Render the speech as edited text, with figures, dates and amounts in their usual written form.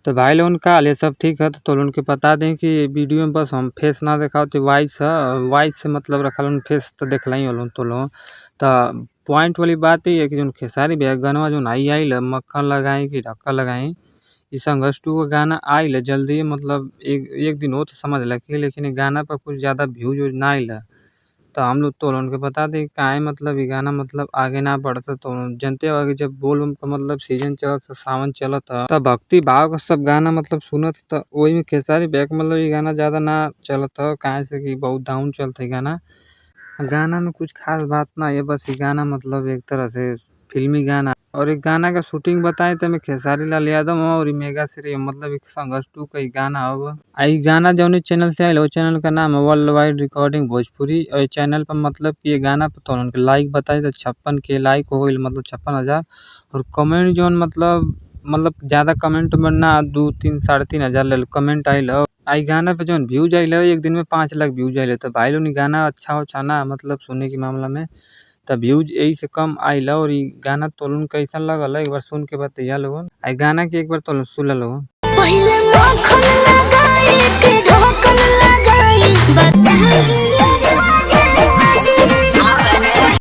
तो भाई लोगन का हाल है, सब ठीक है। तो लोगन के बता दें कि वीडियो में बस हम फेस ना दिखाओ तो वॉइस है, वॉइस से मतलब रखा लोन फेस तो देखला ही लोन तो लोग। तो पॉइंट वाली बात ही है कि जो खेसारी भैया गाना जो आई आई मक्खन लगाई कि ढक्का लगाई, ई संघर्ष 2 का गाना आइल जल्दी, मतलब एक एक दिन हो तो समझ लगी, लेकिन ये गाना पर कुछ ज़्यादा व्यूज व्यूज ना आइल। तो हम लोग तो उनके बता दें काहे मतलब ये गाना मतलब आगे ना बढ़ता। तो जनते हो कि जब बोल का मतलब सीजन चलत सावन चलत तब भक्ति भाव का सब गाना मतलब सुनत, तो वही में खेसारी बैक मतलब ये गाना ज़्यादा ना चलत है, काहे से कि बहुत डाउन चलता है गाना। गाना में कुछ खास बात ना है, बस ये गाना मतलब एक तरह से फिल्मी गाना। और एक गाना का शूटिंग बताएं तो मैं खेसारी लाल यादव और मेगा श्री मतलब एक संघर्ष 2 का ही गाना हो। आई गाना जौन चैनल से आयल, वो चैनल का नाम है वर्ल्ड वाइड रिकॉर्डिंग भोजपुरी। और चैनल पर मतलब ये गाना पर तो उनके लाइक बताए तो 56 के लाइक हो गई, मतलब 56,000। और कमेंट जौन मतलब ज़्यादा कमेंट में ना 2-3 3,500 कमेंट आयल। आई गाना पे जौन व्यूज आइल एक दिन में 5 लाख व्यूज आइल। तो भाई लोग गाना अच्छा अच्छा ना मतलब सुनने के मामला में, तब व्यूज यही से कम आइल। और ये गाना तोलन कैसन लगल एक बार सुन के बताइए लोगन। आई गाना के एक बार तो सुन लोगन।